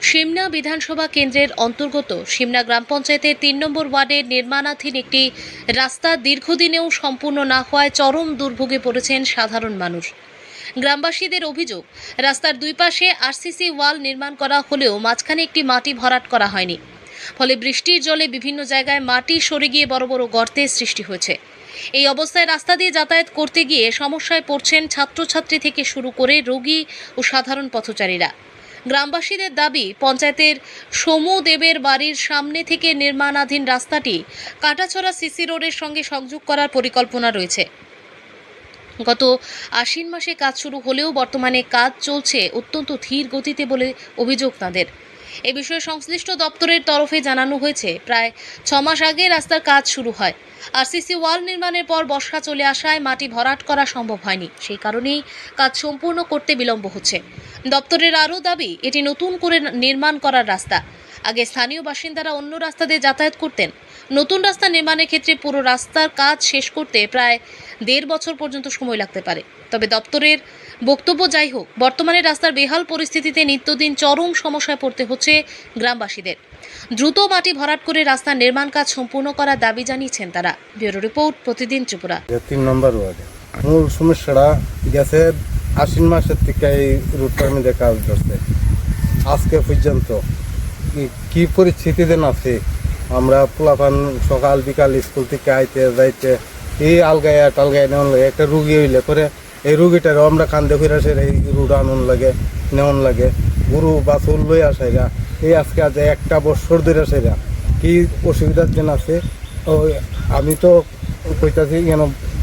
সিমনা বিধানসভা কেন্দ্রের অন্তর্গত সিমনা গ্রাম পঞ্চায়েতের ৩ নম্বর ওয়ার্ডের নির্মাণাধীন একটি রাস্তা দীর্ঘদিনেও সম্পূর্ণ না হওয়ায় চরম দুর্ভোগে পড়েছেন সাধারণ মানুষ। গ্রামবাসীদের অভিযোগ, রাস্তার দুই পাশে আরসিসি ওয়াল নির্মাণ করা হলেও মাঝখানে একটি মাটি ভরাট করা হয়নি। ফলে বৃষ্টির জলে বিভিন্ন জায়গায় মাটি সরে গিয়ে বড় বড় গর্তের সৃষ্টি হয়েছে। এই অবস্থায় রাস্তা দিয়ে যাতায়াত করতে গিয়ে সমস্যায় পড়ছেন ছাত্রছাত্রী থেকে শুরু করে রোগী ও সাধারণ পথচারীরা। গ্রামবাসীদের দাবি, পঞ্চায়েতের সমু দেবের বাড়ির সামনে থেকে নির্মাণাধীন রাস্তাটি কাটাছড়া সিসি রোডের সঙ্গে সংযোগ করার পরিকল্পনা রয়েছে। গত আশ্বিন মাসে কাজ শুরু হলেও বর্তমানে কাজ চলছে অত্যন্ত ধীর গতিতে বলে অভিযোগ তাদের। এ বিষয়ে সংশ্লিষ্ট দপ্তরের তরফে জানানো হয়েছে, প্রায় 6 মাস আগে রাস্তার কাজ শুরু হয়। আরসিসি ওয়াল নির্মাণের পর বর্ষা চলে আসায় মাটি ভরাট করা সম্ভব হয়নি। সেই কারণেই কাজ সম্পূর্ণ করতে বিলম্ব হচ্ছে। দপ্তরের আরও দাবি, এটি নতুন করে নির্মাণ করার রাস্তা। আগে স্থানীয় বাসিন্দারা অন্য রাস্তা দিয়ে যাতায়াত করতেন। নতুন রাস্তা নির্মাণের ক্ষেত্রে পুরো রাস্তার কাজ শেষ করতে প্রায় 1.5 বছর পর্যন্ত সময় লাগতে পারে। তবে দপ্তরের বক্তব্য যাই হোক, বর্তমানে রাস্তার বেহাল পরিস্থিতিতে নিত্যদিন চরম সমস্যায় পড়তে হচ্ছে গ্রামবাসীদের। দ্রুত মাটি ভরাট করে রাস্তার নির্মাণ কাজ সম্পূর্ণ করার দাবি জানিয়েছেন তারা। ব্যুরো রিপোর্ট, প্রতিদিন ত্রিপুরা। 3 নম্বর ওয়ার্ডে মূল সমস্যাটা গেছে আশ্বিন মাসের থেকে এই রুটটার মধ্যে কাজ করছে। আজকে পর্যন্ত কি পরিস্থিতিতে আছে, আমরা পোলাপান সকাল বিকাল স্কুল থেকে আইতে যাইতে এই আলগায় টালগায় নেওয়ান লাগে। একটা রুগী হইলে পরে এই রুগীটারও আমরা কান্দে ফিরে আসে এই রুট আনন লাগে, নেওয়ান লাগে। গরু বাছুর লই আসে গা, এই আজকে আজ 1 বছর ধরে আসে গা। কি অসুবিধার জন্য আছে, আমি তো কইতাছি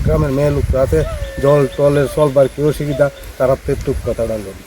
গ্রামের মেয়ে লোকরা আছে, জল টলের চলবার কি অসুবিধা, তারা তো একটু কথাটা বলি।